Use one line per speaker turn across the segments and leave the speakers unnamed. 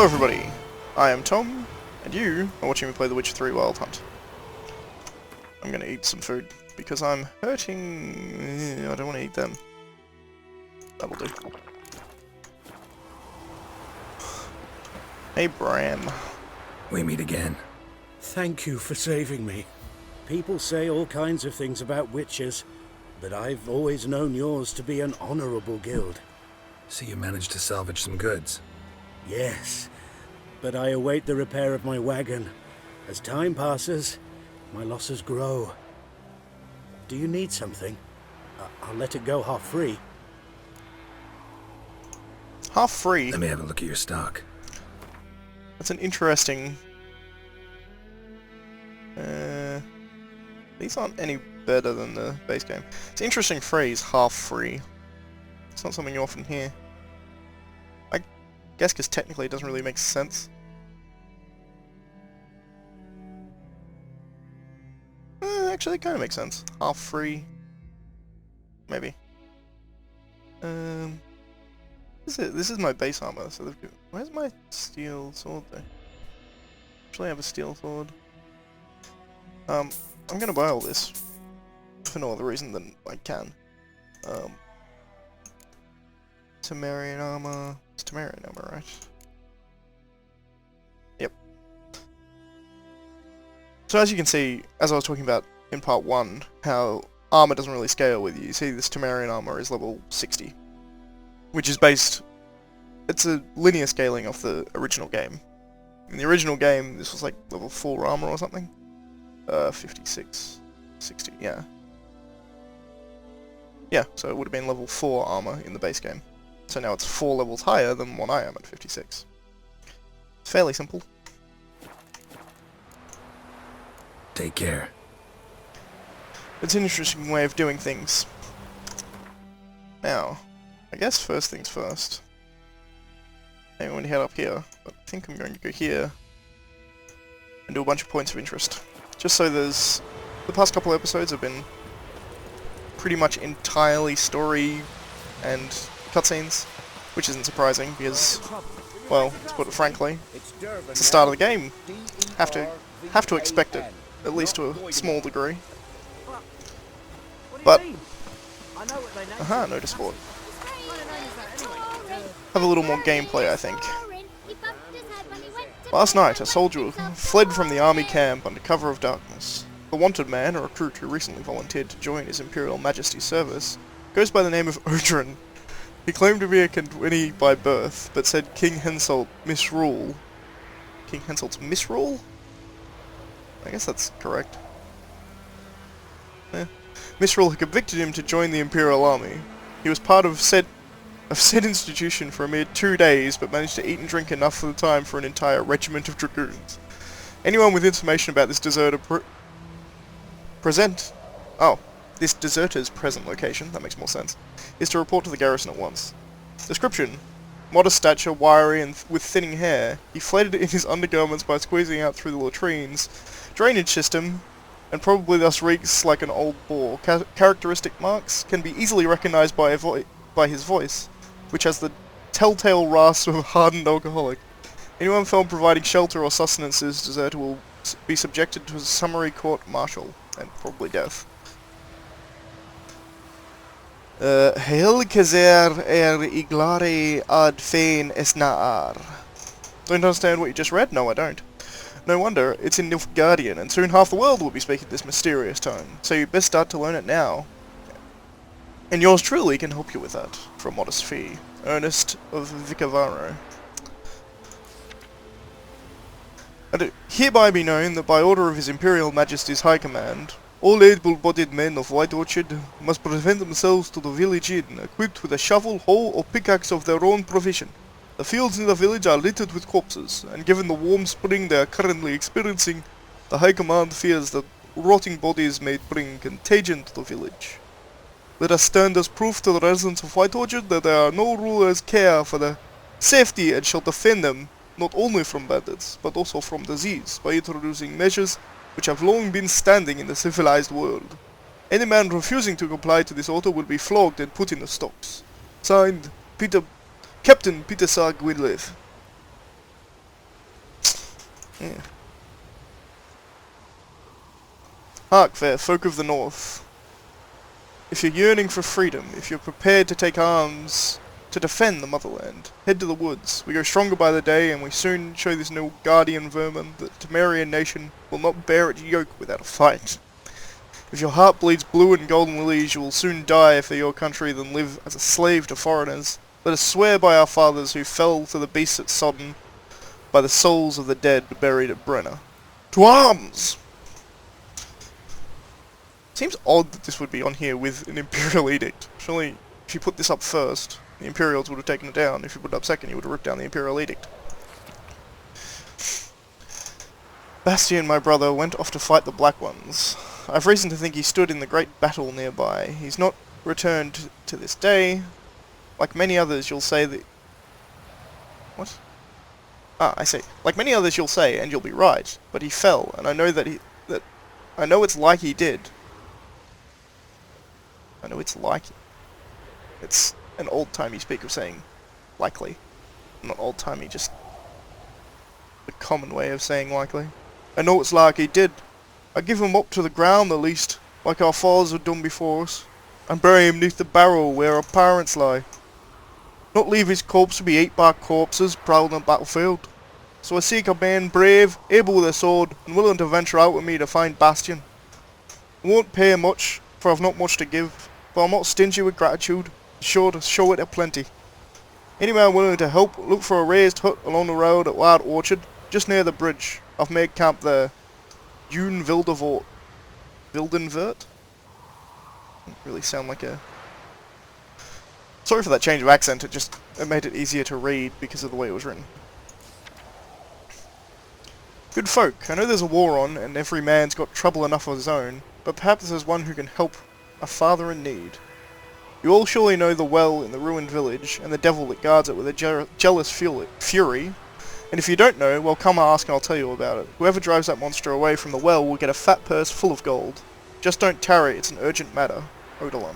everybody, I am Tom, and you are watching me play The Witcher 3 Wild Hunt. I'm gonna eat some food, because I'm hurting. I don't want to eat them. That'll do. Hey Bram.
We meet again.
Thank you for saving me. People say all kinds of things about witches, but I've always known yours to be an honorable guild.
See, you managed to salvage some goods.
Yes, but I await the repair of my wagon. As time passes, my losses grow. Do you need something? I'll let it go half-free.
Half-free?
Let me have a look at your stock.
That's an interesting... these aren't any better than the base game. It's an interesting phrase, half-free. It's not something you often hear. I guess because technically it doesn't really make sense. Actually, it kind of makes sense. Half-free. Maybe. This is my base armor, so where's my steel sword though? Actually I have a steel sword. I'm gonna buy all this. For no other reason than I can. Temerian armor. It's Temerian armor, right? Yep. So as you can see, as I was talking about in part 1, how armor doesn't really scale with you. You see this Temerian armor is level 60. Which is based... it's a linear scaling off the original game. In the original game, this was like level 4 armor or something. 56... 60, yeah. Yeah, so it would have been level 4 armor in the base game. So now it's 4 levels higher than what I am at 56. It's fairly simple.
Take care.
It's an interesting way of doing things. Now, I guess first things first. Maybe I'm going to head up here, but I think I'm going to go here and do a bunch of points of interest. Just so there's... the past couple episodes have been pretty much entirely story and cutscenes, which isn't surprising because, well, to put it frankly, it's the start of the game. Have to expect it, at least to a small degree. But, notice board. Have a little more gameplay, I think. Last night, a soldier fled from the army camp under cover of darkness. The wanted man, a recruit who recently volunteered to join His Imperial Majesty's service, goes by the name of Odrin. He claimed to be a Kendwini by birth, but said King Henselt misrule. King Henselt's misrule? I guess that's correct. Misrule had convicted him to join the Imperial Army. He was part of said institution for a mere 2 days, but managed to eat and drink enough for the time for an entire regiment of dragoons. Anyone with information about this deserter this deserter's present location, that makes more sense, is to report to the garrison at once. Description: modest stature, wiry, and with thinning hair. He fled in his undergarments by squeezing out through the latrines. Drainage system, and probably thus reeks like an old boar. Characteristic marks can be easily recognized by his voice, which has the telltale rasp of a hardened alcoholic. Anyone found providing shelter or sustenance to this deserter will be subjected to a summary court-martial, and probably death. Hail Kazer iglari ad fein esnaar. Don't understand what you just read? No, I don't. No wonder, it's in Nilfgaardian, and soon half the world will be speaking this mysterious tone, so you best start to learn it now. And yours truly can help you with that, for a modest fee. Ernest of Vicavaro. And it hereby be known that by order of His Imperial Majesty's High Command, all able-bodied men of White Orchard must present themselves to the village inn, equipped with a shovel, hoe, or pickaxe of their own provision. The fields in the village are littered with corpses, and given the warm spring they are currently experiencing, the High Command fears that rotting bodies may bring contagion to the village. Let us stand as proof to the residents of White Orchard that there are no rulers care for their safety and shall defend them not only from bandits, but also from disease, by introducing measures which have long been standing in the civilized world. Any man refusing to comply to this order will be flogged and put in the stocks. Signed, Captain Peter Sarg Widlev. Yeah. Hark, fair folk of the north. If you're yearning for freedom, if you're prepared to take arms to defend the motherland, head to the woods. We grow stronger by the day, and we soon show this new guardian vermin that the Temerian nation will not bear its yoke without a fight. If your heart bleeds blue and golden lilies, you will sooner die for your country than live as a slave to foreigners. Let us swear by our fathers who fell to the beasts at Sodden, by the souls of the dead buried at Brenna. To arms! Seems odd that this would be on here with an Imperial Edict. Surely, if you put this up first, the Imperials would have taken it down. If you put it up second, you would have ripped down the Imperial Edict. Bastian, my brother, went off to fight the Black Ones. I've reason to think he stood in the great battle nearby. He's not returned to this day. Like many others, you'll say that... What? Ah, I see. Like many others, you'll say, and you'll be right. But he fell, and I know that I know it's like he did. I know it's like... It's an old-timey speak of saying likely. Not old-timey, just the common way of saying likely. I know it's like he did. I give him up to the ground at least, like our fathers have done before us, and bury him neath the barrow where our parents lie. Not leave his corpse to be ate by corpses prowled on the battlefield. So I seek a man brave, able with a sword, and willing to venture out with me to find Bastian. I won't pay much, for I've not much to give, but I'm not stingy with gratitude, sure to show it aplenty. Any man willing to help, look for a raised hut along the road at Wild Orchard, just near the bridge. I've made camp there. June Vildenvert. Vildenvert? Doesn't really sound like a... Sorry for that change of accent, it made it easier to read because of the way it was written. Good folk, I know there's a war on, and every man's got trouble enough of his own, but perhaps there's one who can help a father in need. You all surely know the well in the ruined village, and the devil that guards it with a jealous fury. And if you don't know, well, come ask and I'll tell you about it. Whoever drives that monster away from the well will get a fat purse full of gold. Just don't tarry, it's an urgent matter. Odalon.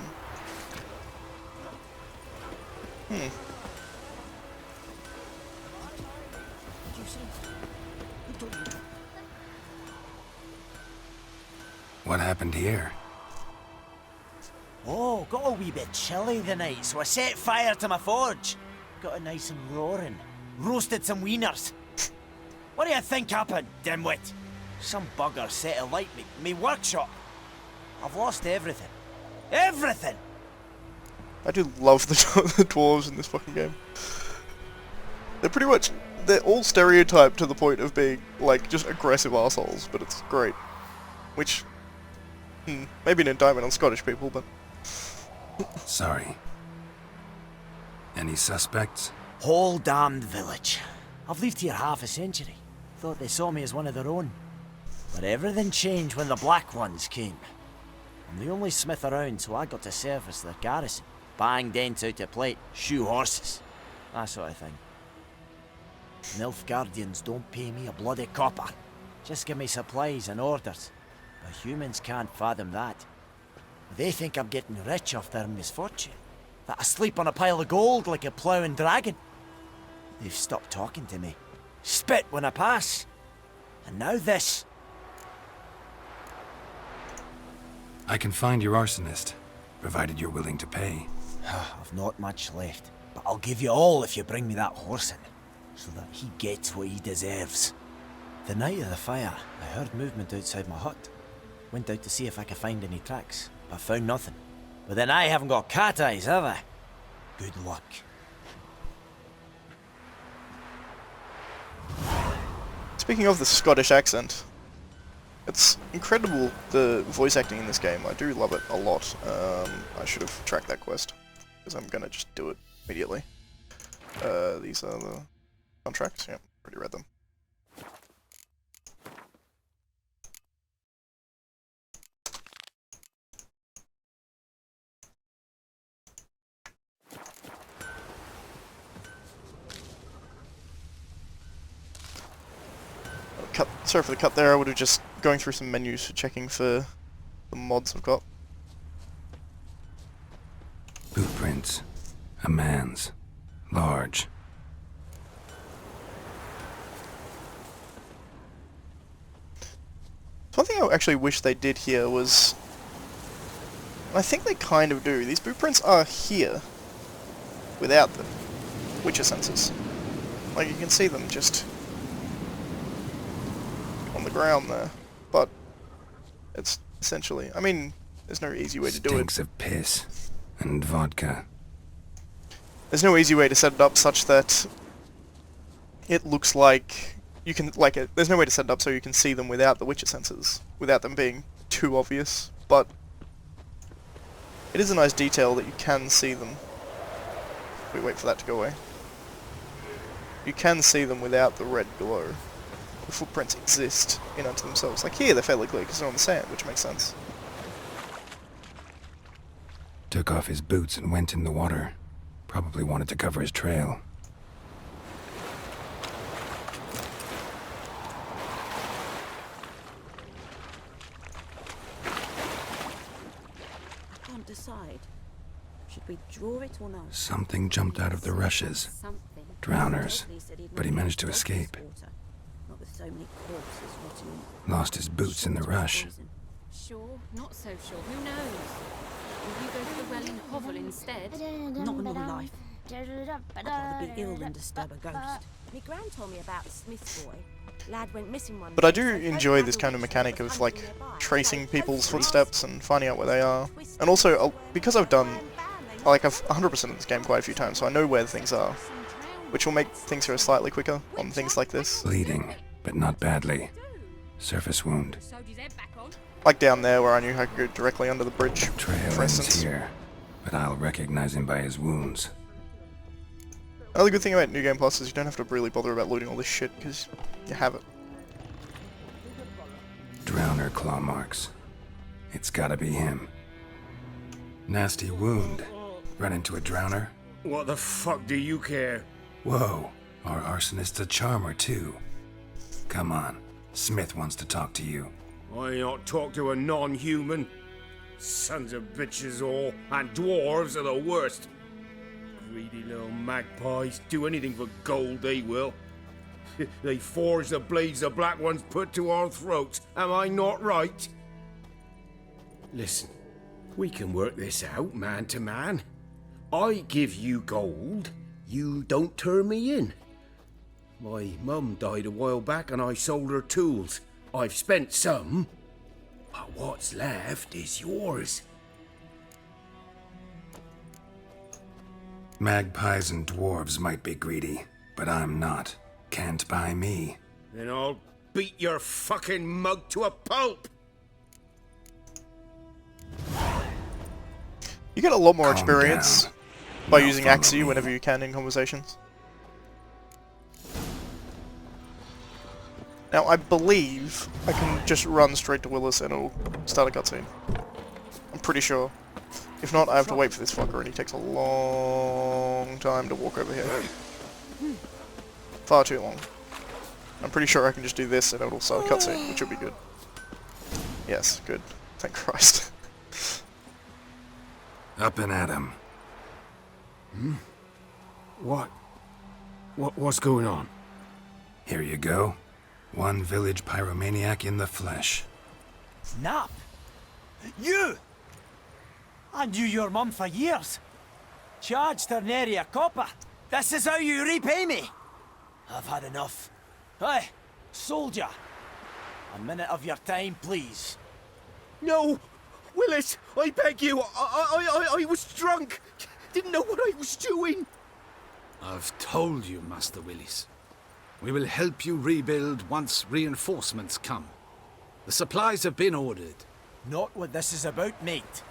What happened here?
Oh, got a wee bit chilly the night, so I set fire to my forge. Got it nice and roaring. Roasted some wieners. What do you think happened, dimwit? Some bugger set alight me workshop. I've lost everything. Everything!
I do love the dwarves in this fucking game. They're all stereotyped to the point of being, like, just aggressive assholes, but it's great. Which, maybe an indictment on Scottish people, but...
Sorry. Any suspects?
Whole damned village. I've lived here half a century. Thought they saw me as one of their own. But everything changed when the Black Ones came. I'm the only smith around, so I got to service their garrison. Bang dents out of plate, shoe horses. That sort of thing. Nilfgaardians don't pay me a bloody copper. Just give me supplies and orders. But humans can't fathom that. They think I'm getting rich off their misfortune. That I sleep on a pile of gold like a ploughing dragon. They've stopped talking to me. Spit when I pass. And now this.
I can find your arsonist, provided you're willing to pay.
I've not much left, but I'll give you all if you bring me that horse in, so that he gets what he deserves. The night of the fire, I heard movement outside my hut. Went out to see if I could find any tracks, but found nothing. But then I haven't got cat eyes, have I? Good luck.
Speaking of the Scottish accent, it's incredible, the voice acting in this game. I do love it a lot. I should have tracked that quest, because I'm gonna just do it immediately. These are the contracts. Yep, already read them. Sorry for the cut there, I would have just going through some menus for checking for the mods I've got.
Footprints. A man's. Large.
one thing I actually wish they did here was... And I think they kind of do. These blueprints are here without the Witcher sensors. Like, you can see them just on the ground there. But it's essentially... I mean, there's no easy way to do it.
Stinks of piss and vodka.
There's no easy way to set it up such that it looks like you can, like, there's no way to set it up so you can see them without the Witcher sensors, without them being too obvious, but it is a nice detail that you can see them. We wait for that to go away. You can see them without the red glow. The footprints exist in unto themselves. Like here, they're fairly clear because they're on the sand, which makes sense.
Took off his boots and went in the water. Probably wanted to cover his trail.
I can't decide. Should we draw it or no?
Something jumped out of the rushes.
Something.
Drowners.
Totally said he'd
But he
not
managed to
drink
escape.
this water. Not with so many corpses rotting in.
Lost his boots in the rush.
Poison.
Sure, not so sure. Who knows? Will you go to the well in Hovel instead?
Not in all life. I'd rather be ill than disturb a ghost. My gran told me about Smith's boy. Lad went missing one
But I
day,
do
so
enjoy
Fred
this kind of
Randall
mechanic
was
of, like,
hunting nearby.
tracing
Like,
people's
hopefully
footsteps and finding out where they are. And also, because I've done, like, I've 100%ed this game quite a few times, so I know where things are, which will make things go slightly quicker on things like this.
Bleeding, but not badly. Surface wound.
Sewed his head back on.
Like down there where I knew I could go directly under the bridge,
Trail
for
ends
instance.
here, but I'll recognize him by his wounds.
Another good thing about New Game Plus is you don't have to really bother about looting all this shit, because you have it.
Drowner claw marks. It's gotta be him. Nasty wound. Run into a drowner?
What the fuck do you care?
Whoa, our arsonist's a charmer too. Come on, Smith wants to talk to you.
I not talk to a non-human. Sons of bitches all, and dwarves are the worst. Greedy little magpies, do anything for gold, they will. They forge the blades the black ones put to our throats, am I not right? Listen, we can work this out man to man. I give you gold, you don't turn me in. My mum died a while back and I sold her tools. I've spent some, but what's left is yours.
Magpies and dwarves might be greedy, but I'm not. Can't buy me.
Then I'll beat your fucking mug to a pulp!
You get a lot more
Calm
experience
down.
by
Now
using
follow
Axie
me.
whenever you can in conversations. Now, I believe I can just run straight to Willis and it'll start a cutscene. I'm pretty sure. If not, I have to wait for this fucker and he takes a long time to walk over here. Far too long. I'm pretty sure I can just do this and it'll start a cutscene, which would be good. Yes, good. Thank Christ.
Up and at him.
What's going on?
Here you go. One village pyromaniac in the flesh.
Nap? You? I knew your mum for years. Charged her nary a copper. This is how you repay me. I've had enough. Hey, soldier. A minute of your time, please.
No! Willis, I beg you, I was drunk. Didn't know what I was doing.
I've told you, Master Willis. We will help you rebuild once reinforcements come. The supplies have been ordered.
Not what this is about, mate.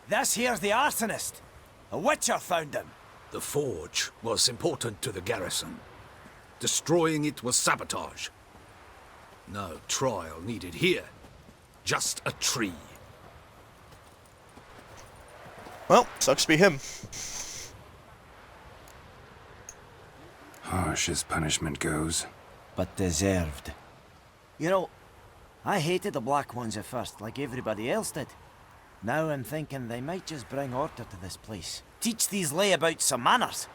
This here's the arsonist. A witcher found him.
The forge was important to the garrison. Destroying it was sabotage. No trial needed here. Just a tree.
Well, sucks to be him.
Harsh as punishment goes.
But deserved. You know, I hated the black ones at first, like everybody else did. Now I'm thinking they might just bring order to this place. Teach these layabouts some manners.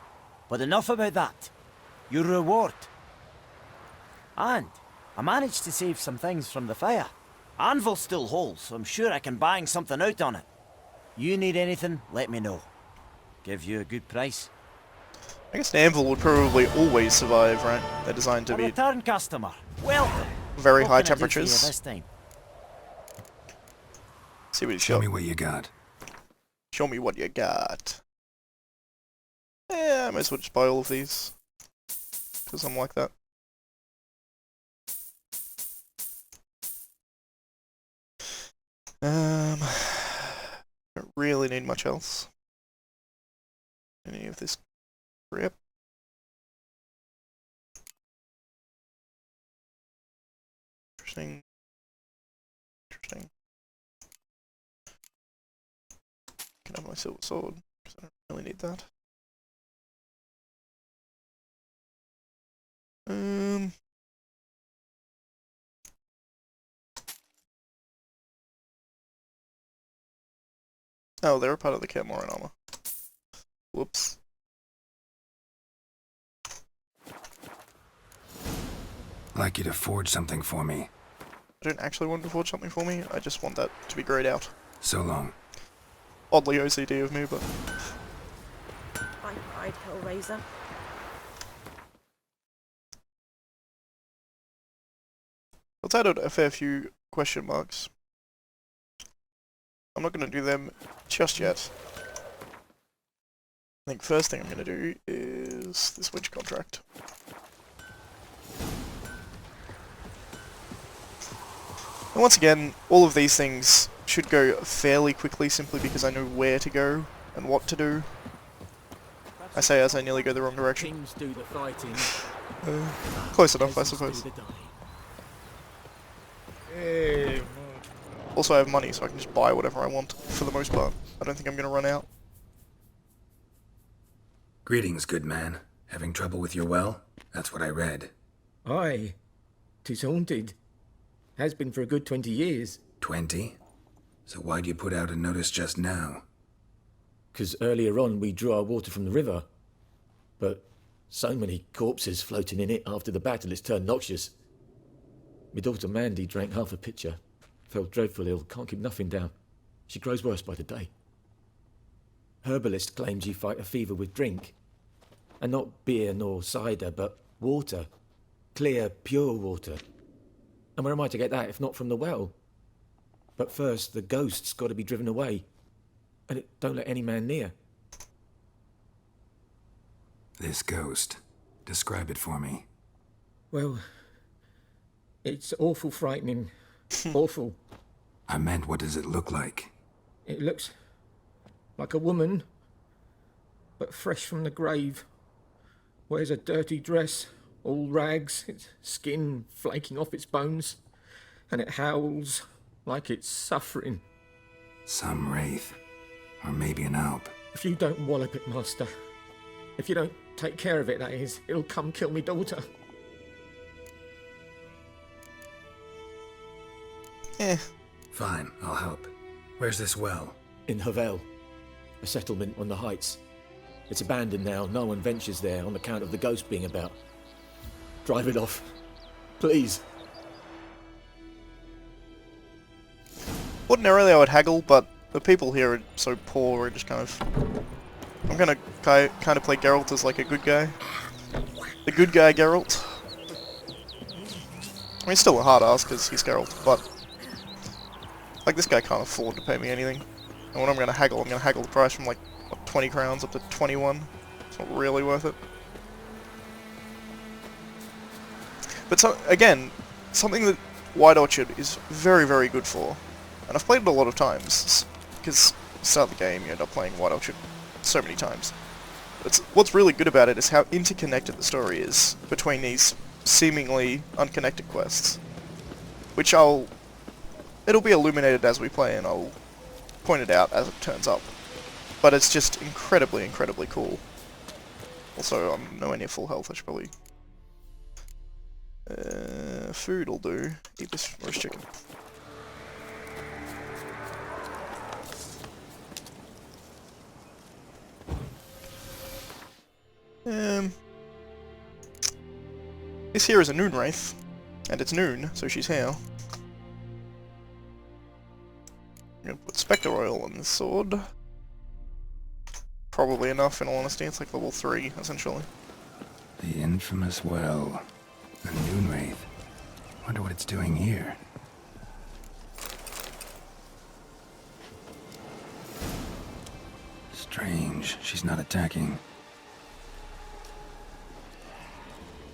But enough about that. Your reward. And I managed to save some things from the fire. Anvil's still whole, so I'm sure I can bang something out on it. You need anything, let me know. Give you a good price.
I guess an anvil would probably always survive, right? They're designed to
A
be
return customer. Welcome.
very
What
high
can I do for you
temperatures.
this time?
See what he's
Show
got.
me what you got.
Show me what you got. Yeah, I might as well just buy all of these. Because I'm like that. Don't really need much else. Any of this crap. Interesting. Interesting. Can have my silver sword, because I don't really need that. Oh, they're a part of the Camoran armor. Whoops.
I'd like you to forge something for me.
I don't actually want to forge something for me, I just want that to be grayed out.
So long.
Oddly OCD of me, but...
I cried, Hellraiser.
Let's add a fair few question marks. I'm not going to do them just yet. I think first thing I'm going to do is this witch contract. And once again, all of these things should go fairly quickly simply because I know where to go and what to do. I say as I nearly go the wrong direction.
Kings do the fighting.
Close enough, I suppose. Also, I have money, so I can just buy whatever I want, for the most part. I don't think I'm going to run out.
Greetings, good man. Having trouble with your well? That's what I read.
Aye. 'Tis haunted. Has been for a good 20 years.
20? So why'd you put out a notice just now?
'Cause earlier on we drew our water from the river. But so many corpses floating in it after the battle it's turned noxious. My daughter Mandy drank half a pitcher. Fell dreadful ill, can't keep nothing down. She grows worse by the day. Herbalist claims you fight a fever with drink. And not beer nor cider, but water. Clear, pure water. And where am I to get that if not from the well? But first, the ghost's got to be driven away. And it don't let any man near.
This ghost. Describe it for me.
Well, it's awful frightening. Awful.
I meant, what does it look like?
It looks like a woman, but fresh from the grave. Wears a dirty dress, all rags, its skin flaking off its bones, and it howls like it's suffering.
Some wraith. Or maybe an alp.
If you don't wallop it, Master, if you don't take care of it, that is, it'll come kill me daughter.
Eh.
Fine, I'll help. Where's this well?
In Havel, a settlement on the heights. It's abandoned now, no one ventures there on account of the ghost being about. Drive it off, please.
Ordinarily I would haggle, but the people here are so poor, we're just kind of... I'm gonna kind of play Geralt as like a good guy. The good guy Geralt. I mean, still a hard ass because he's Geralt, but... Like, this guy can't afford to pay me anything. And when I'm gonna haggle the price from like, what, 20 crowns up to 21. It's not really worth it. But so, again, something that White Orchard is very, very good for, and I've played it a lot of times, because start the game, you end up playing White Orchard so many times. What's really good about it is how interconnected the story is between these seemingly unconnected quests. Which it'll be illuminated as we play, and I'll point it out as it turns up. But it's just incredibly, incredibly cool. Also, I'm nowhere near full health, I should probably... food will do. Eat this roast chicken. This here is a noon wraith, and it's noon, so she's here. I'm gonna put Spectre Oil on this sword. Probably enough, in all honesty. It's like level 3, essentially.
The infamous well. A noon wraith. Wonder what it's doing here. Strange. She's not attacking.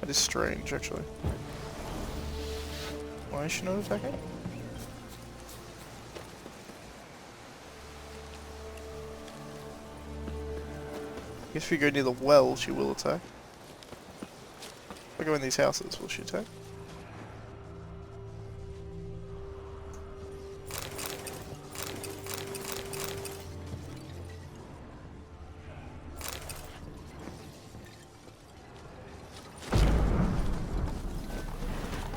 That is strange, actually. Why is she not attacking? I guess if you go near the well, she will attack. If I go in these houses, will she attack?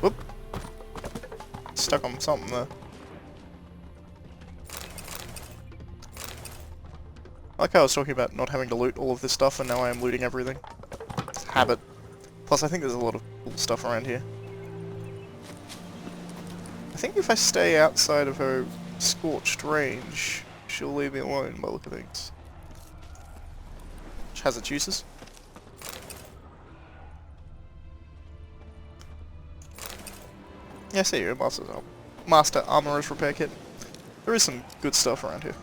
Whoop! Stuck on something there. Like how I was talking about not having to loot all of this stuff, and now I am looting everything. Habit. Plus, I think there's a lot of cool stuff around here. I think if I stay outside of her scorched range, she'll leave me alone by the look of things. Which has its uses. Yeah, I see you, Master Armorer's Repair Kit. There is some good stuff around here.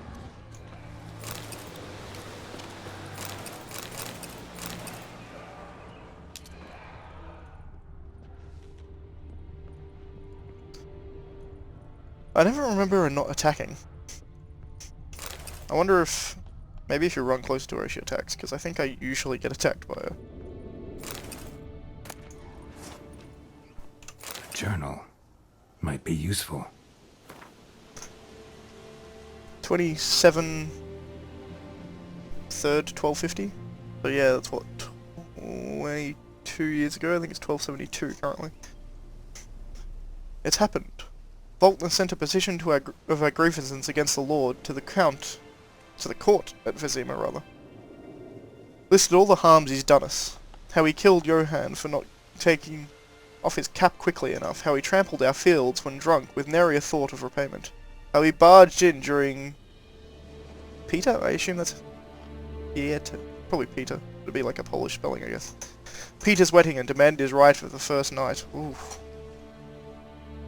I never remember her not attacking. I wonder if... maybe if you run close to her she attacks, because I think I usually get attacked by her.
A journal. Might be useful.
27... 3rd, 1250? So yeah, that's what... 22 years ago? I think it's 1272 currently. It's happened. Volker sent a petition to of our grievances against the Lord to the court at Vizima, rather. Listed all the harms he's done us. How he killed Johann for not taking off his cap quickly enough. How he trampled our fields when drunk with nary a thought of repayment. How he barged in during... Peter? I assume that's... yeah, probably Peter. It'd be like a Polish spelling, I guess. Peter's wedding and demanded his right of the first night. Ooh.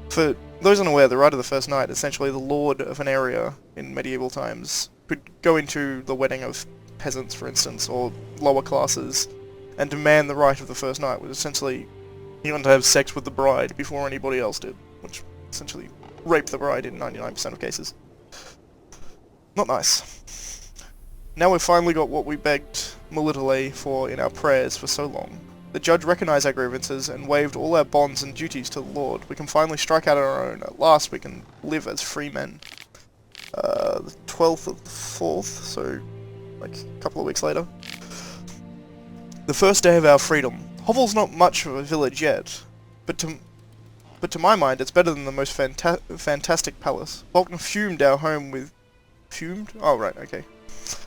For those unaware, the right of the first night, essentially the lord of an area in medieval times, could go into the wedding of peasants, for instance, or lower classes, and demand the right of the first night, which essentially he wanted to have sex with the bride before anybody else did, which essentially raped the bride in 99% of cases. Not nice. Now we've finally got what we begged Melitele for in our prayers for so long. The judge recognized our grievances and waived all our bonds and duties to the Lord. We can finally strike out on our own. At last we can live as free men. The 12th of the 4th, so like a couple of weeks later. The first day of our freedom. Hovel's not much of a village yet, but to my mind it's better than the most fantastic palace. Volker fumed our home with... Fumed? Oh right, okay.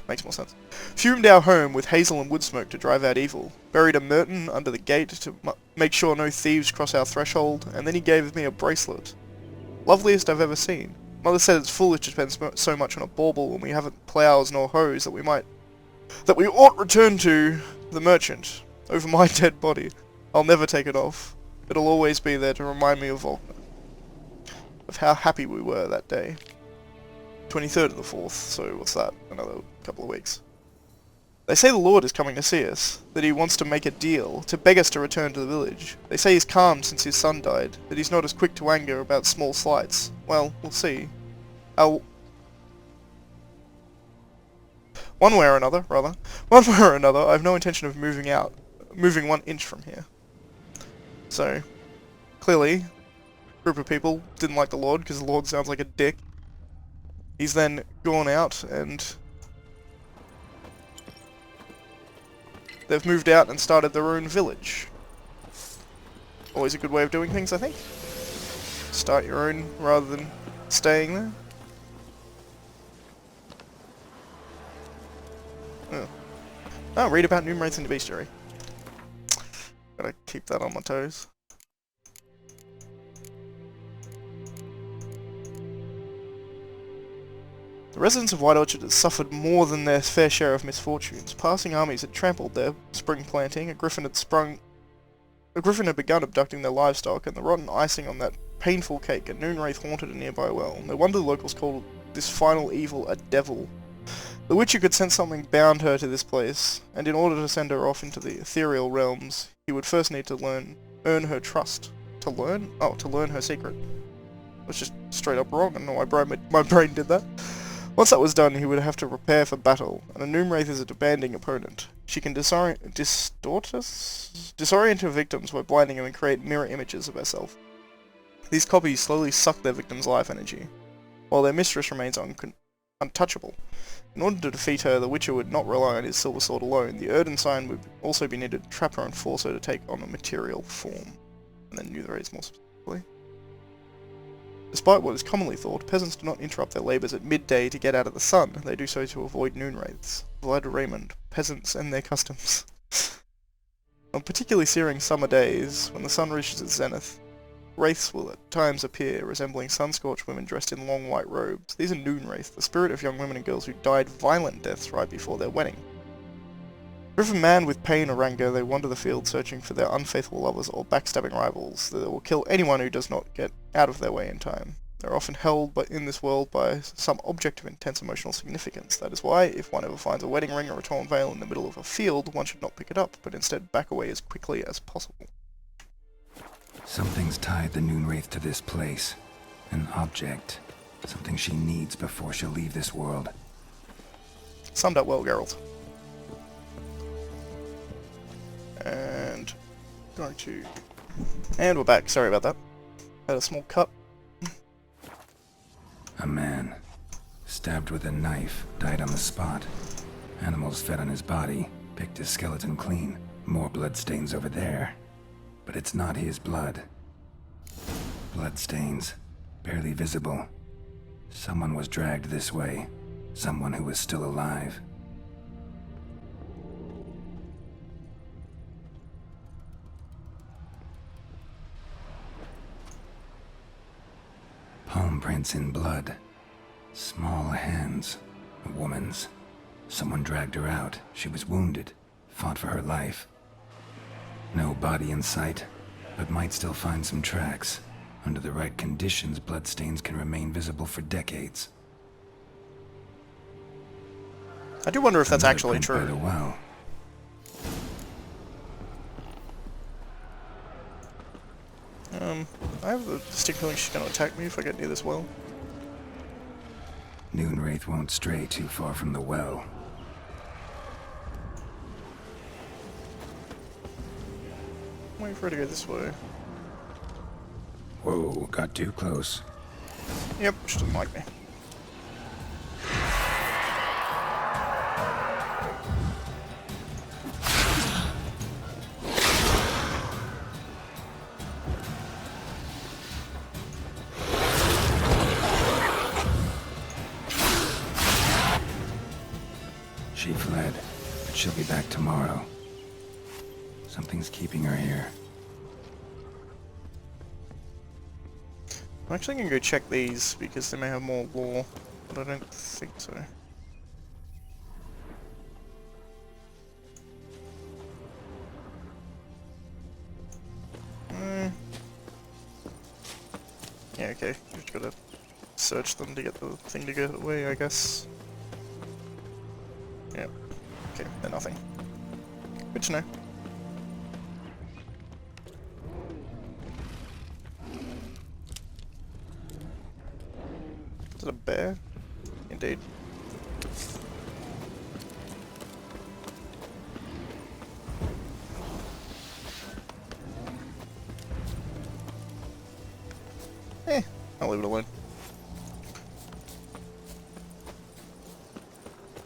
Makes more sense. Fumed our home with hazel and wood smoke to drive out evil. Buried a Merton under the gate to make sure no thieves cross our threshold, and then he gave me a bracelet. Loveliest I've ever seen. Mother said it's foolish to spend so much on a bauble when we haven't ploughs nor hoes that we ought return to the merchant. Over my dead body. I'll never take it off. It'll always be there to remind me of Volker. Of how happy we were that day. 23rd of the 4th, so what's that? Another couple of weeks. They say the Lord is coming to see us, that he wants to make a deal, to beg us to return to the village. They say he's calmed since his son died, that he's not as quick to anger about small slights. Well, we'll see. One way or another, I've no intention of moving 1 inch from here. So, clearly, a group of people didn't like the Lord, because the Lord sounds like a dick. He's then gone out and they've moved out and started their own village. Always a good way of doing things, I think. Start your own rather than staying there. Oh, read about Numerates in the Bestiary. Gotta keep that on my toes. The residents of White Orchard had suffered more than their fair share of misfortunes. Passing armies had trampled their spring planting, a griffin had begun abducting their livestock, and the rotten icing on that painful cake, a noon wraith haunted a nearby well. No wonder the locals called this final evil a devil. The Witcher could sense something bound her to this place, and in order to send her off into the ethereal realms, he would first need to earn her trust. To learn? Oh, to learn her secret. That's just straight up wrong. I don't know why my brain did that. Once that was done, he would have to prepare for battle, and a noon wraith is a demanding opponent. She can disorient her victims by blinding them and create mirror images of herself. These copies slowly suck their victims' life energy, while their mistress remains untouchable. In order to defeat her, the Witcher would not rely on his silver sword alone. The Erden sign would also be needed to trap her and force her to take on a material form. And then the raids more specifically. Despite what is commonly thought, peasants do not interrupt their labours at midday to get out of the sun. They do so to avoid noon wraiths. Vlad Raymond, peasants and their customs. On particularly searing summer days, when the sun reaches its zenith, wraiths will at times appear, resembling sun-scorched women dressed in long white robes. These are noon wraiths, the spirit of young women and girls who died violent deaths right before their wedding. Driven mad with pain or anger, they wander the field searching for their unfaithful lovers or backstabbing rivals. They will kill anyone who does not get out of their way in time. They are often held in this world by some object of intense emotional significance. That is why, if one ever finds a wedding ring or a torn veil in the middle of a field, one should not pick it up, but instead back away as quickly as possible.
Something's tied the noon wraith to this place. An object. Something she needs before she'll leave this world.
Summed up well, Geralt. And we're back. Sorry about that. Had a small cut.
A man, stabbed with a knife, died on the spot. Animals fed on his body, picked his skeleton clean. More bloodstains over there. But it's not his blood. Bloodstains, barely visible. Someone was dragged this way. Someone who was still alive. Palm prints in blood. Small hands. A woman's. Someone dragged her out. She was wounded. Fought for her life. No body in sight, but might still find some tracks. Under the right conditions, bloodstains can remain visible for decades.
I do wonder if that's actually
Another print
true.
by the well.
I have a distinct feeling she's going to attack me if I get near this well.
Noon wraith won't stray too far from the well.
Wait for her to go this way.
Whoa, got too close.
Yep, she doesn't like me.
She fled, but she'll be back tomorrow. Something's keeping her here.
I'm actually going to go check these because they may have more lore, but I don't think so. Yeah, okay. You've got to search them to get the thing to go away, I guess. Yeah. Okay, they're nothing. Good to know. Is it a bear? Indeed. I'll leave it alone.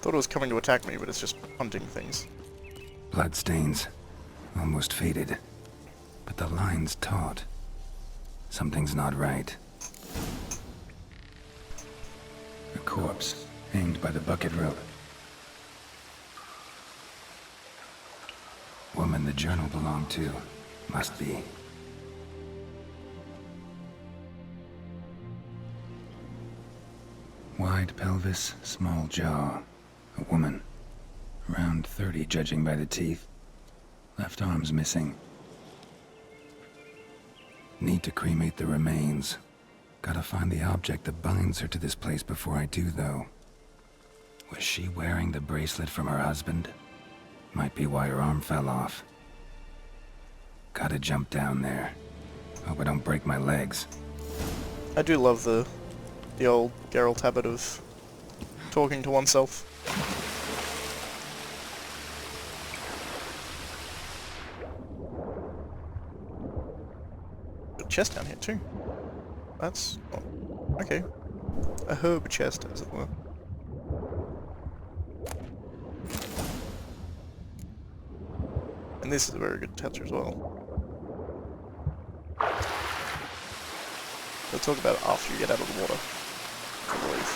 Thought it was coming to attack me, but it's just hunting things.
Bloodstains. Almost faded. But the line's taut. Something's not right. A corpse, hanged by the bucket rope. Woman the journal belonged to. Must be. Wide pelvis, small jaw. A woman. Around 30 judging by the teeth. Left arm's missing. Need to cremate the remains. Gotta find the object that binds her to this place before I do, though. Was she wearing the bracelet from her husband? Might be why her arm fell off. Gotta jump down there. Hope I don't break my legs.
I do love the old Geralt habit of talking to oneself. A chest down here too. That's... oh, okay. A herb chest, as it were. And this is a very good touch as well. We'll talk about it after you get out of the water, I believe.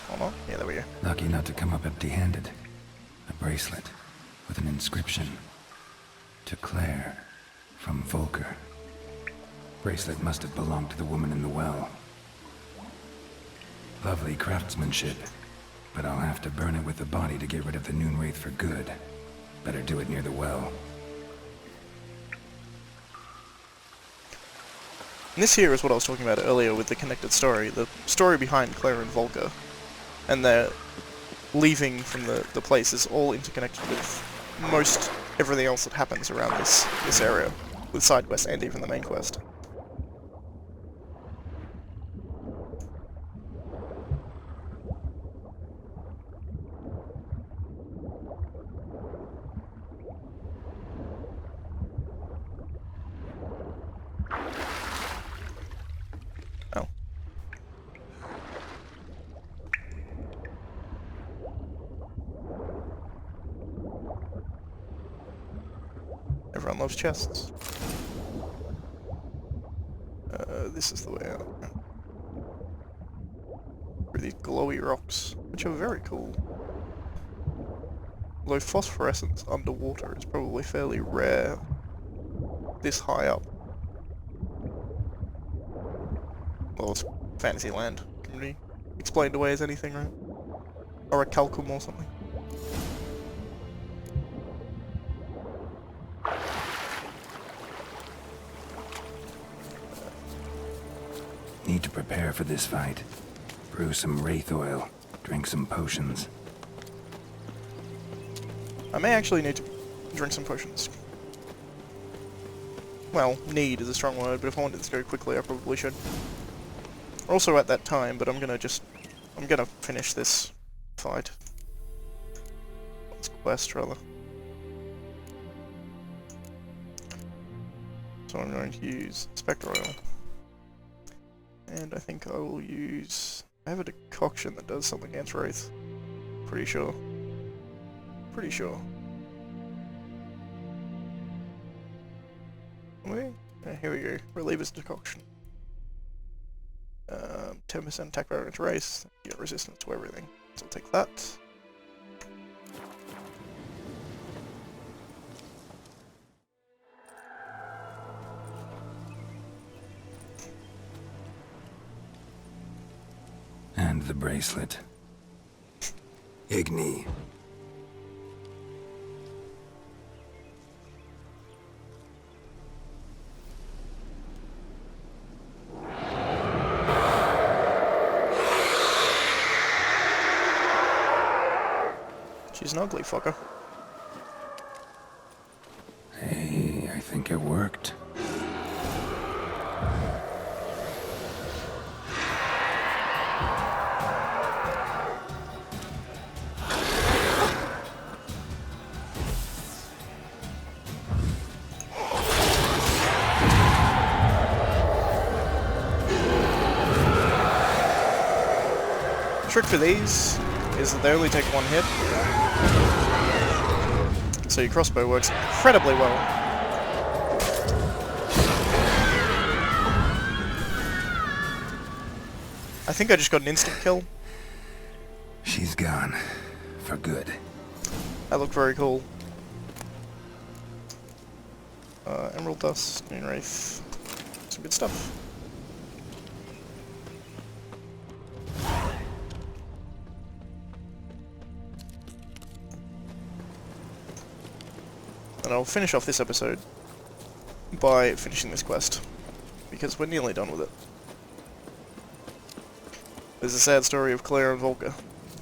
Hold on. Yeah, there we go.
Lucky not to come up empty-handed. A bracelet with an inscription. To Claer from Volker. Bracelet must have belonged to the woman in the well. Lovely craftsmanship, but I'll have to burn it with the body to get rid of the Noon Wraith for good. Better do it near the well.
And this here is what I was talking about earlier with the connected story. The story behind Claer and Volker. And their leaving from the place is all interconnected with most everything else that happens around this area. With side quests and even the main quest. Oh. Everyone loves chests. This is the way out. Through these glowy rocks, which are very cool. Although phosphorescence underwater is probably fairly rare this high up. Well, it's Fantasyland. Can be explained away as anything, right? Or a calcum or something.
Need to prepare for this fight. Brew some wraith oil. Drink some potions.
I may actually need to drink some potions. Well, need is a strong word, but if I wanted to go quickly, I probably should. We're also at that time, but I'm gonna finish this fight. This quest, rather. So I'm going to use Spectre Oil. And I think I will use... I have a decoction that does something against Wraith. Pretty sure. Pretty sure. Wait. Here we go. Reliever's decoction. 10% attack power against Wraith. You get resistance to everything. So I'll take that.
And the bracelet. Igni.
She's an ugly fucker.
Hey, I think it worked.
Trick for these is that they only take one hit. So your crossbow works incredibly well. I think I just got an instant kill.
She's gone. For good.
That looked very cool. Emerald Dust, Moon Wraith. Some good stuff. And I'll finish off this episode by finishing this quest, because we're nearly done with it. There's a sad story of Claer and Volker.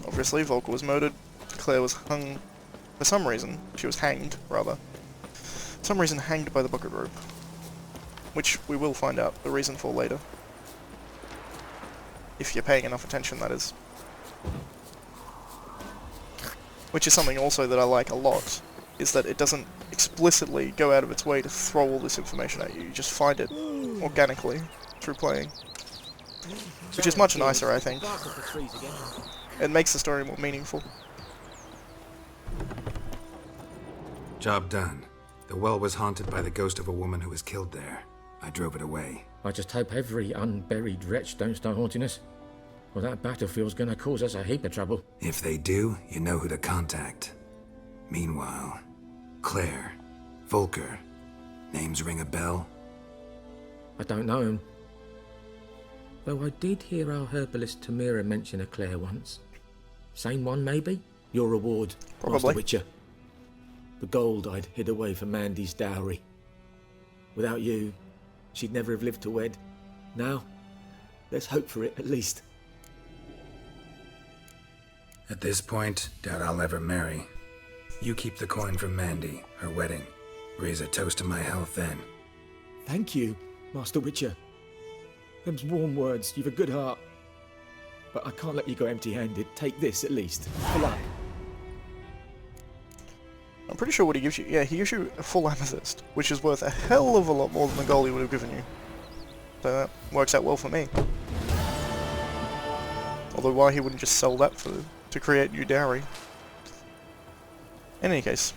Obviously, Volker was murdered, Claer was hung, for some reason, she was hanged, rather. For some reason hanged by the bucket rope. Which we will find out the reason for later. If you're paying enough attention, that is. Which is something also that I like a lot, is that it doesn't explicitly go out of its way to throw all this information at you. You just find it organically through playing. Which is much nicer, I think. It makes the story more meaningful.
Job done. The well was haunted by the ghost of a woman who was killed there. I drove it away.
I just hope every unburied wretch don't start haunting us. Well, that battlefield's gonna cause us a heap of trouble.
If they do, you know who to contact. Meanwhile, Claer, Volker. Names ring a bell?
I don't know him. Though I did hear our herbalist Tamira mention a Claer once. Same one, maybe? Your reward,
Probably.
Master Witcher. The gold I'd hid away for Mandy's dowry. Without you, she'd never have lived to wed. Now, let's hope for it, at least.
At this point, doubt I'll ever marry. You keep the coin from Mandy, her wedding. Raise a toast to my health then.
Thank you, Master Witcher. Them's warm words, you've a good heart. But I can't let you go empty-handed. Take this, at least. For luck.
I'm pretty sure what he gives you... Yeah, he gives you a full amethyst, which is worth a hell of a lot more than the gold he would have given you. So that works out well for me. Although why he wouldn't just sell that to create new dowry. In any case,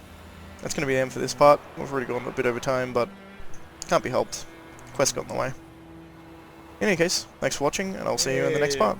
that's going to be the end for this part. We've already gone a bit over time, but can't be helped. Quest got in the way. In any case, thanks for watching, and I'll see you in the next part.